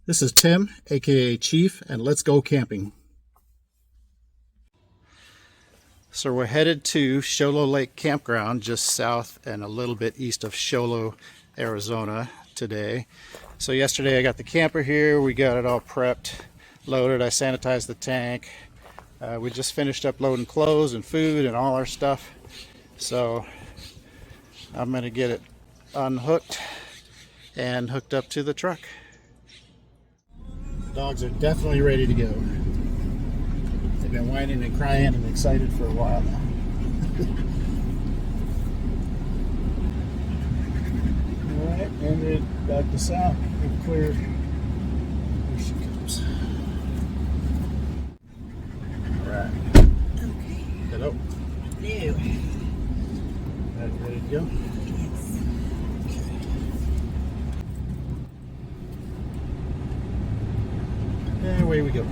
This is Tim, aka Chief, and let's go camping. So we're headed to Show Low Lake Campground, just south and a little bit east of Show Low, Arizona today. So yesterday I got the camper here, we got it all prepped, loaded, I sanitized the tank. We just finished up loading clothes and food and all our stuff. So I'm gonna get it unhooked and hooked up to the truck. The dogs are definitely ready to go. They've been whining and crying and excited for a while now. Alright, and then back to south. We've cleared. Here she comes. Alright. Okay. Hello. Hello. Right, ready to go? Yes. And away we go.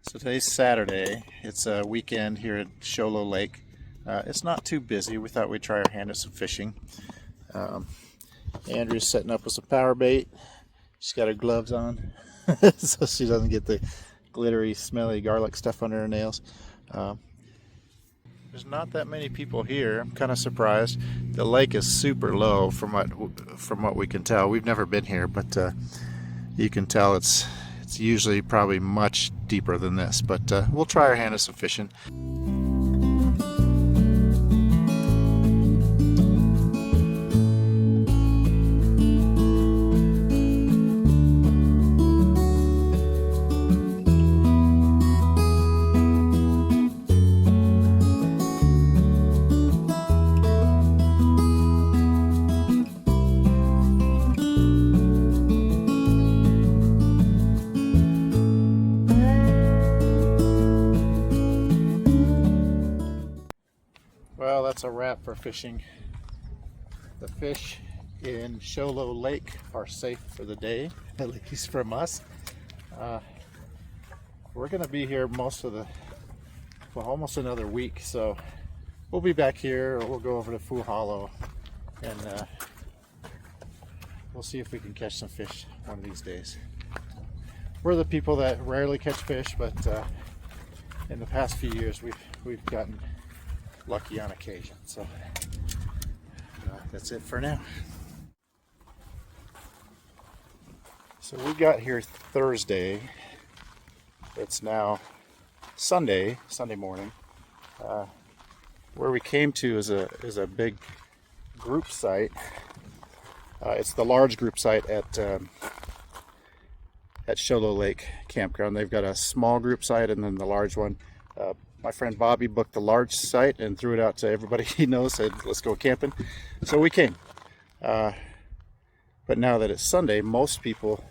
So today's Saturday. It's a weekend here at Show Low Lake. It's not too busy. We thought we'd try our hand at some fishing. Andrew's setting up with some power bait. She's got her gloves on so she doesn't get the glittery, smelly garlic stuff under her nails. There's not that many people here. I'm kind of surprised. The lake is super low from what we can tell. We've never been here, but you can tell it's usually probably much deeper than this, but we'll try our hand at some fishing. Well, that's a wrap for fishing. The fish in Show Low Lake are safe for the day, at least from us. We're going to be here almost another week, so we'll be back here, or we'll go over to Fool Hollow, and we'll see if we can catch some fish one of these days. We're the people that rarely catch fish, but in the past few years we've gotten lucky on occasion. So that's it for now. So we got here Thursday. It's now Sunday morning. Where we came to is a big group site. It's the large group site at Show Low Lake Campground. They've got a small group site and then the large one. My friend Bobby booked the large site and threw it out to everybody he knows, said, let's go camping. So we came. But now that it's Sunday, most people,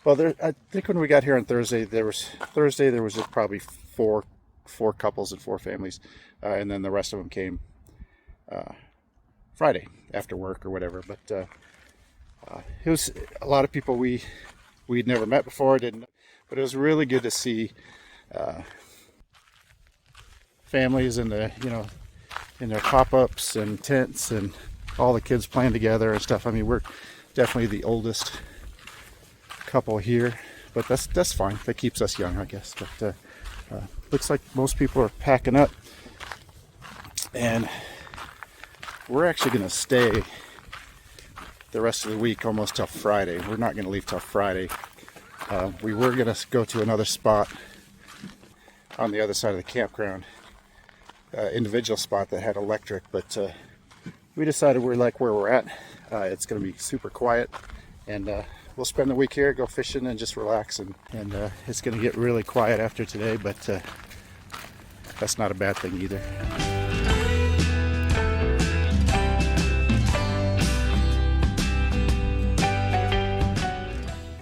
well, I think when we got here on Thursday, there was just probably four couples and 4 families. And then the rest of them came Friday after work or whatever. But it was a lot of people we'd never met before, but it was really good to see families in the, in their pop-ups and tents and all the kids playing together and stuff. I mean, we're definitely the oldest couple here, but that's fine. That keeps us young, I guess. But looks like most people are packing up, and we're actually going to stay the rest of the week almost till Friday. We're not going to leave till Friday. We were going to go to another spot on the other side of the campground, individual spot that had electric, but we decided we like where we're at. It's going to be super quiet, and we'll spend the week here, go fishing, and just relax. And it's going to get really quiet after today, but that's not a bad thing either.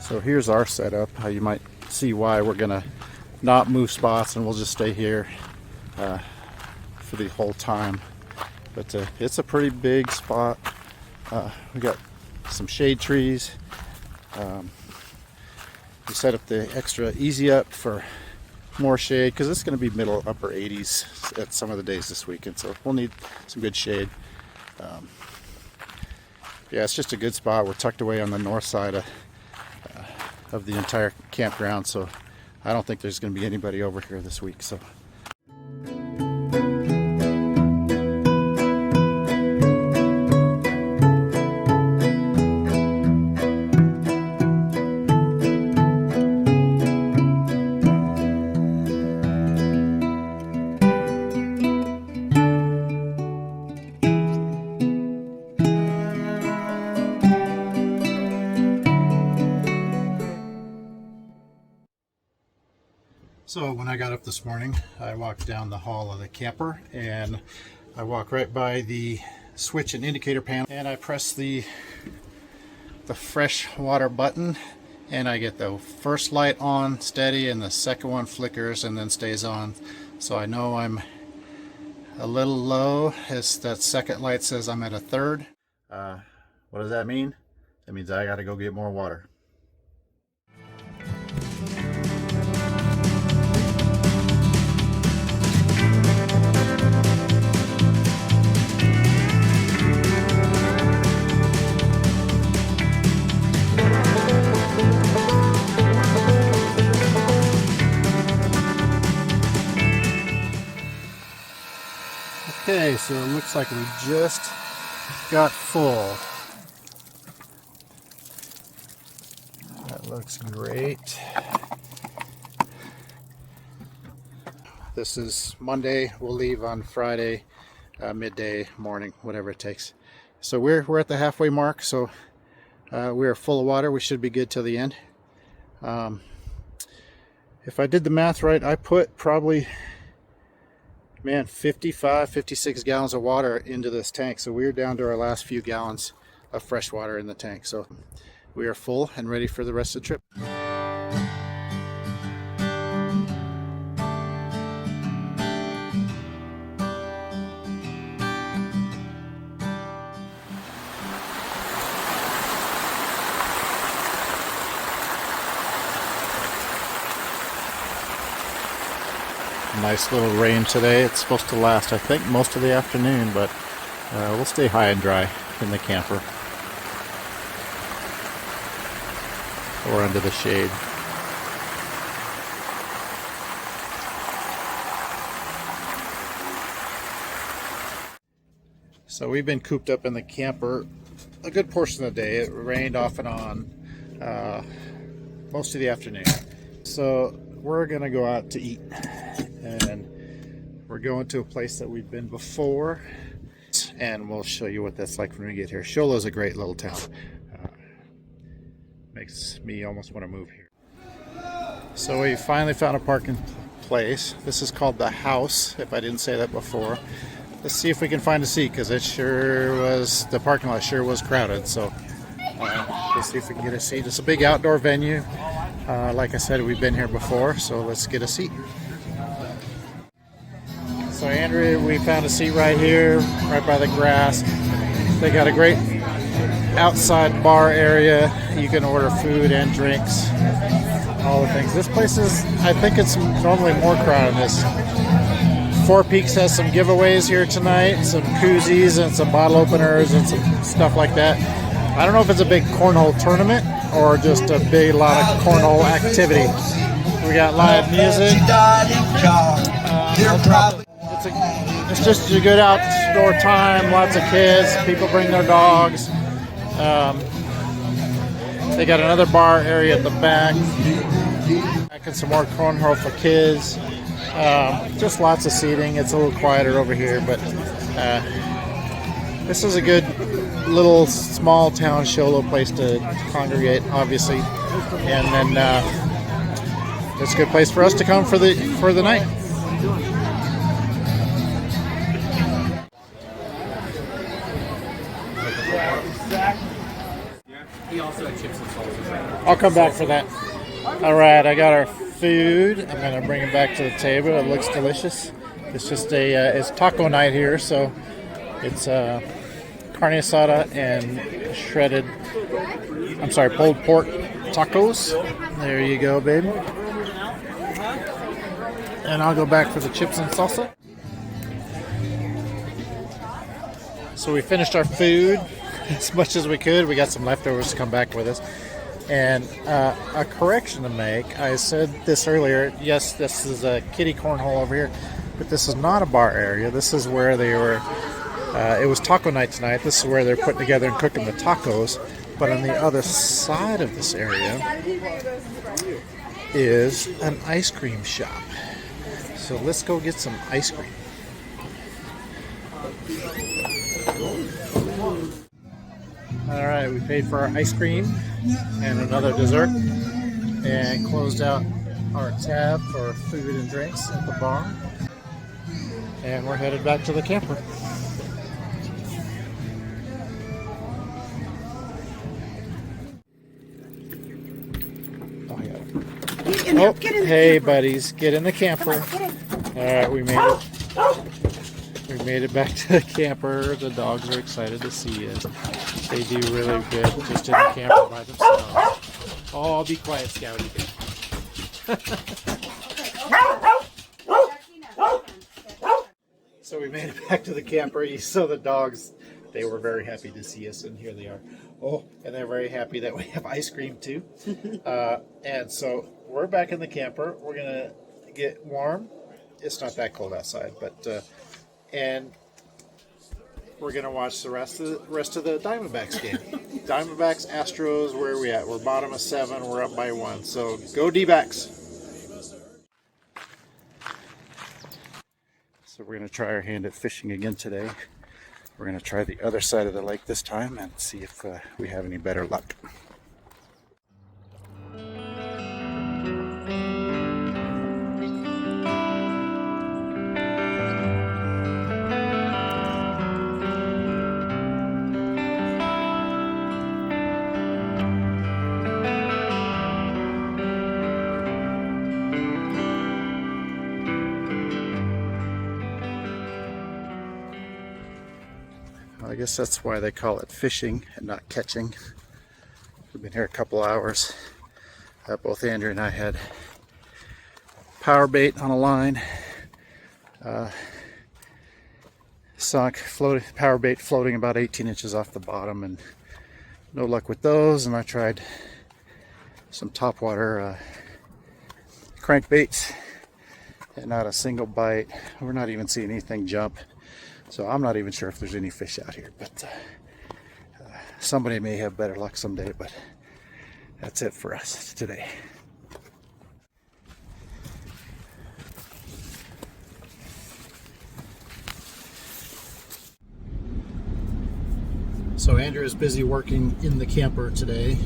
So here's our setup. You might see why we're going to not move spots, and we'll just stay here for the whole time. But it's a pretty big spot. We got some shade trees. We set up the extra easy up for more shade because it's going to be middle upper 80s at some of the days this weekend, so we'll need some good shade. Yeah, it's just a good spot. We're tucked away on the north side of the entire campground, so I don't think there's going to be anybody over here this week. So when I got up this morning, I walked down the hall of the camper, and I walk right by the switch and indicator panel, and I press the fresh water button, and I get the first light on steady, and the second one flickers and then stays on. So I know I'm a little low, as that second light says I'm at a third. What does that mean? That means I gotta go get more water. Okay, so it looks like we just got full. That looks great. This is Monday. We'll leave on Friday, midday, morning, whatever it takes. So we're at the halfway mark, so we are full of water. We should be good till the end. If I did the math right, I put probably 55, 56 gallons of water into this tank. So we're down to our last few gallons of fresh water in the tank. So we are full and ready for the rest of the trip. Nice little rain today. It's supposed to last, I think, most of the afternoon, but we'll stay high and dry in the camper or under the shade. So we've been cooped up in the camper a good portion of the day. It rained off and on most of the afternoon. So we're gonna go out to eat, and we're going to a place that we've been before, and we'll show you what that's like when we get here. Show Lo's a great little town. Makes me almost want to move here. So we finally found a parking place. This is called The House, if I didn't say that before. Let's see if we can find a seat, because the parking lot sure was crowded. So let's see if we can get a seat. It's a big outdoor venue. Like I said, we've been here before, so let's get a seat. So Andrea, we found a seat right here, right by the grass. They got a great outside bar area. You can order food and drinks, all the things. This place is, I think it's normally more crowded than this. Four Peaks has some giveaways here tonight, some koozies and some bottle openers and some stuff like that. I don't know if it's a big cornhole tournament or just a big lot of cornhole activity. We got live music. It's just a good outdoor time. Lots of kids. People bring their dogs. They got another bar area at the back. And some more cornhole for kids. Just lots of seating. It's a little quieter over here, but this is a good little small town Show Low place to congregate, obviously, and then it's a good place for us to come for the night. I'll come back for that. All right, I got our food. I'm gonna bring it back to the table. It looks delicious. It's just it's taco night here, so it's carne asada and pulled pork tacos. There you go, baby. And I'll go back for the chips and salsa. So we finished our food as much as we could. We got some leftovers to come back with us. And a correction to make. I said this earlier. Yes, this is a kiddie cornhole over here, but this is not a bar area. This is where they were. It was taco night tonight. This is where they're putting together and cooking the tacos. But on the other side of this area is an ice cream shop. So let's go get some ice cream. All right, we paid for our ice cream and another dessert and closed out our tab for food and drinks at the bar. And we're headed back to the camper. Oh, hey buddies, get in the camper. All right, we made it. We made it back to the camper. The dogs are excited to see us. They do really good just in the camper by themselves. Oh, be quiet, Scouty. So we made it back to the camper. You saw the dogs. They were very happy to see us, and here they are. Oh, and they're very happy that we have ice cream too. And so we're back in the camper. We're gonna get warm. It's not that cold outside, but and we're gonna watch the rest of the Diamondbacks game. Diamondbacks, Astros. Where are we at? We're bottom of 7. We're up by 1. So go D-backs. So we're gonna try our hand at fishing again today. We're going to try the other side of the lake this time and see if we have any better luck. I guess that's why they call it fishing and not catching. We've been here a couple hours. Both Andrew and I had power bait on a line. Sunk power bait floating about 18 inches off the bottom, and no luck with those. And I tried some topwater crankbaits and not a single bite. We're not even seeing anything jump. So I'm not even sure if there's any fish out here, but somebody may have better luck someday, but that's it for us today. So Andrew is busy working in the camper today.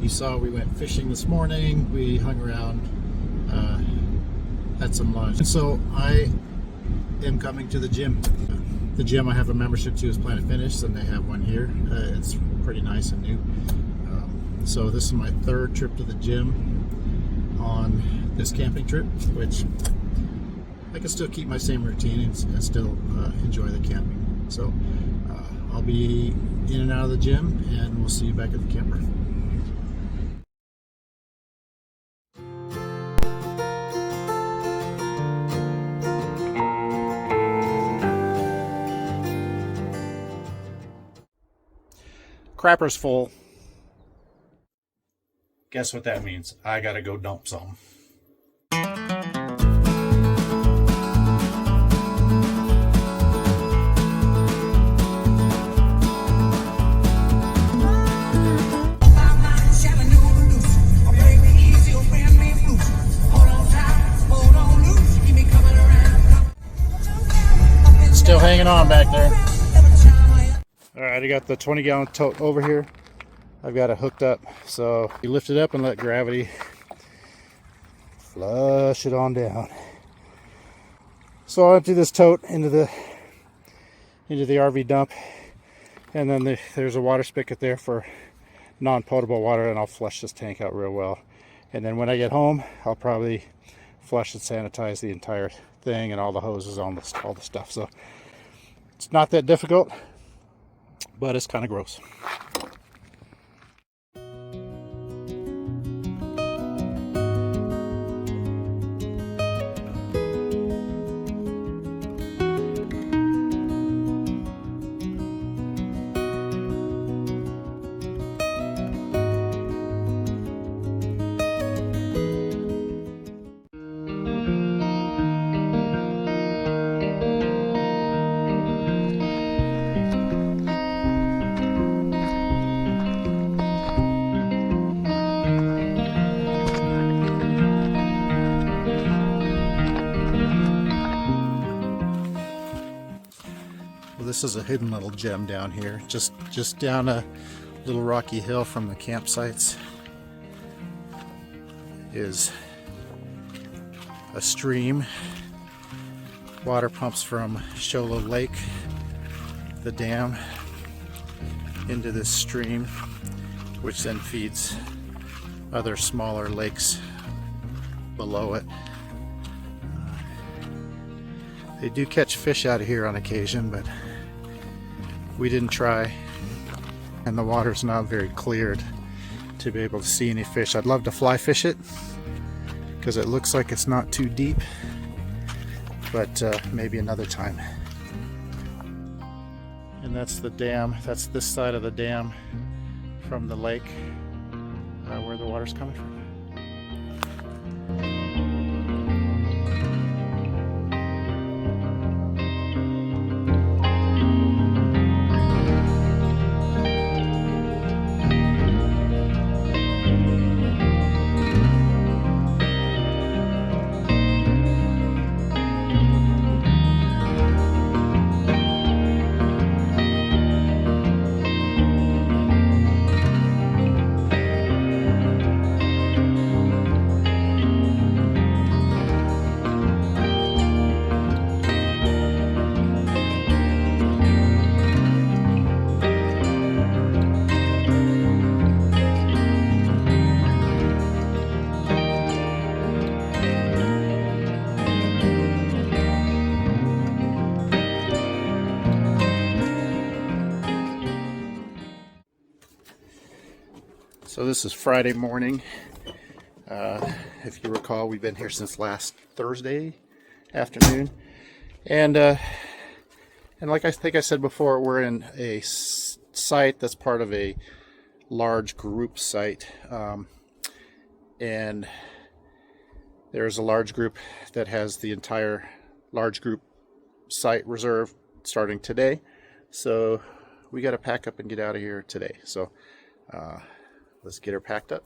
You saw we went fishing this morning. We hung around, had some lunch. So I am coming to the gym. The gym I have a membership to is Planet Fitness, and they have one here. It's pretty nice and new. So this is my third trip to the gym on this camping trip, which I can still keep my same routine and still enjoy the camping. So I'll be in and out of the gym, and we'll see you back at the camper. Crapper's full. Guess what that means? I gotta go dump some. Still hanging on back there. Alright, I got the 20-gallon tote over here. I've got it hooked up. So you lift it up and let gravity flush it on down. So I'll empty this tote into the RV dump. And then there's a water spigot there for non-potable water, and I'll flush this tank out real well. And then when I get home, I'll probably flush and sanitize the entire thing and all the hoses on all the stuff. So it's not that difficult, but it's kind of gross. This is a hidden little gem down here, just down a little rocky hill from the campsites is a stream. Water pumps from Show Low Lake, the dam, into this stream, which then feeds other smaller lakes below it. They do catch fish out of here on occasion, but we didn't try, and the water's not very cleared to be able to see any fish. I'd love to fly fish it because it looks like it's not too deep, but maybe another time. And that's the dam. That's this side of the dam from the lake where the water's coming from. So this is Friday morning. If you recall, we've been here since last Thursday afternoon, and like I think I said before, we're in a site that's part of a large group site, and there's a large group that has the entire large group site reserved starting today. So we got to pack up and get out of here today. So let's get her packed up.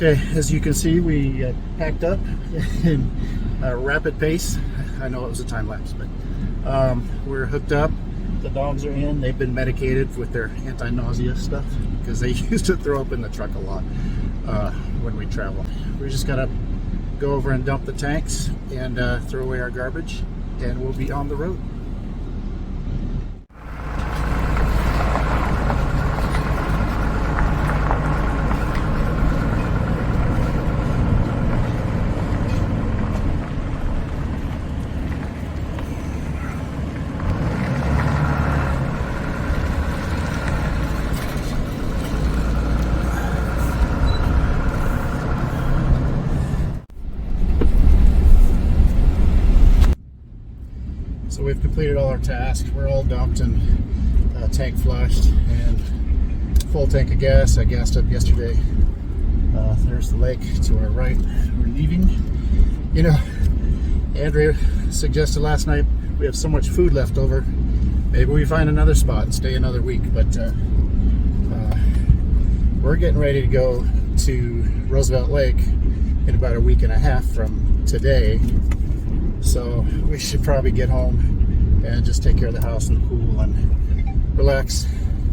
Okay, as you can see, we packed up in a rapid pace. I know it was a time lapse, but we're hooked up. The dogs are in. They've been medicated with their anti-nausea stuff because they used to throw up in the truck a lot when we travel. We just gotta go over and dump the tanks and throw away our garbage, and we'll be on the road. So we've completed all our tasks. We're all dumped and tank flushed and full tank of gas. I gassed up yesterday. There's the lake to our right. We're leaving. You know, Andrea suggested last night we have so much food left over. Maybe we find another spot and stay another week. But we're getting ready to go to Roosevelt Lake in about a week and a half from today. So we should probably get home and just take care of the house and the pool and relax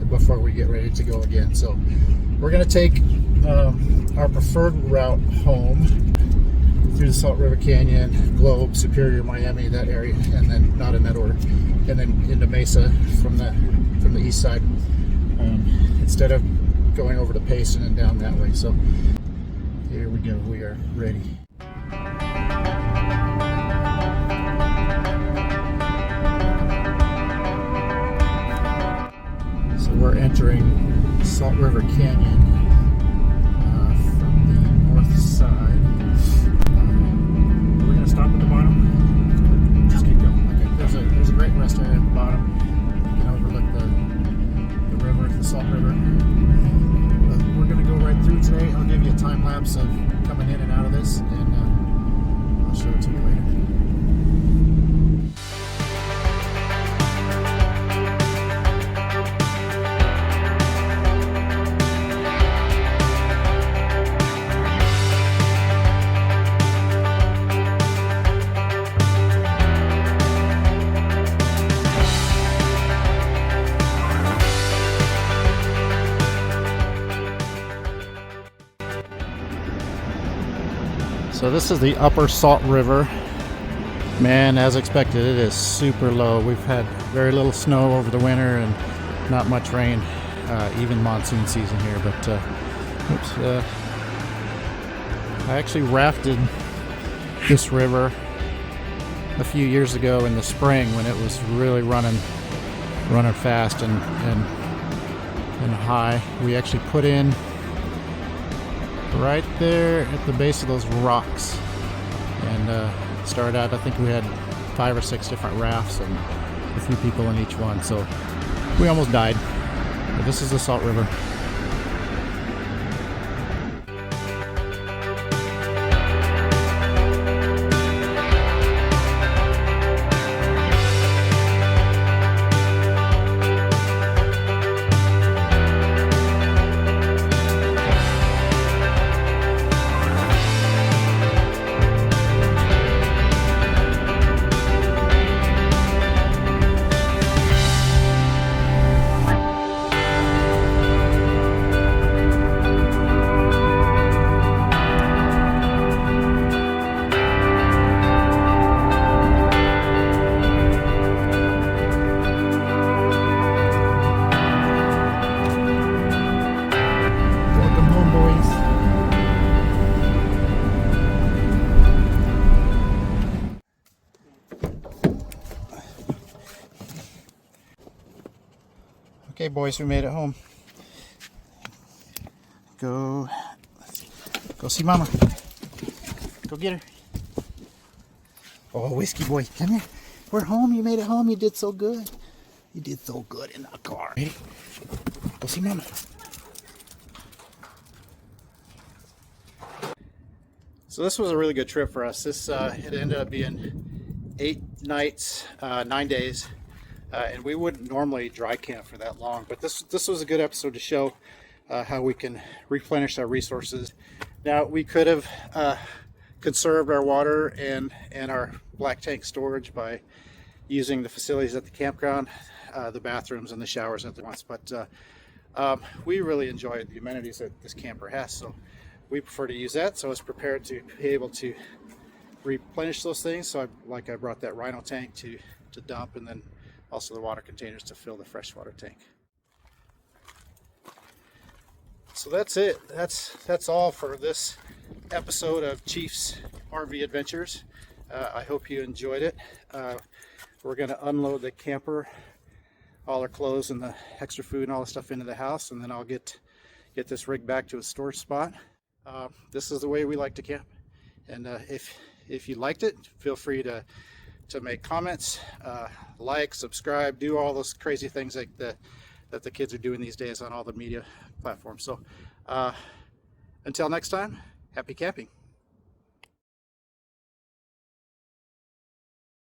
before we get ready to go again. So we're going to take our preferred route home through the Salt River Canyon, Globe, Superior, Miami, that area, and then not in that order, and then into Mesa from the east side, instead of going over to Payson and down that way. So here we go. We are ready. We're entering Salt River Canyon from the north side. We're going to stop at the bottom. Just keep going. Okay. There's a great rest area at the bottom. You can overlook the river, the Salt River. But we're going to go right through today. I'll give you a time lapse of coming in and out of this, and I'll show it to you later. So this is the upper Salt River. Man, as expected, it is super low. We've had very little snow over the winter and not much rain, even monsoon season here. But I actually rafted this river a few years ago in the spring when it was really running fast and high. We actually put in right there at the base of those rocks and started out. I think we had 5 or 6 different rafts and a few people in each one, so we almost died. But this is the Salt River. Okay, boys, we made it home. Go see Mama. Go get her. Oh, Whiskey Boy, come here. We're home. You made it home. You did so good. You did so good in the car. Ready? Go see Mama. So this was a really good trip for us. This it ended up being 8 nights, 9 days. And we wouldn't normally dry camp for that long, but this was a good episode to show how we can replenish our resources. Now, we could have conserved our water and our black tank storage by using the facilities at the campground, the bathrooms and the showers at the once, but we really enjoy the amenities that this camper has, so we prefer to use that. So I was prepared to be able to replenish those things. So I brought that Rhino tank to dump, and then also the water containers to fill the freshwater tank. So that's it. That's all for this episode of Chief's RV Adventures. I hope you enjoyed it. We're going to unload the camper, all our clothes and the extra food and all the stuff into the house, and then I'll get this rig back to a storage spot. This is the way we like to camp, and if you liked it, feel free to make comments, like, subscribe, do all those crazy things like that the kids are doing these days on all the media platforms. So until next time, happy camping.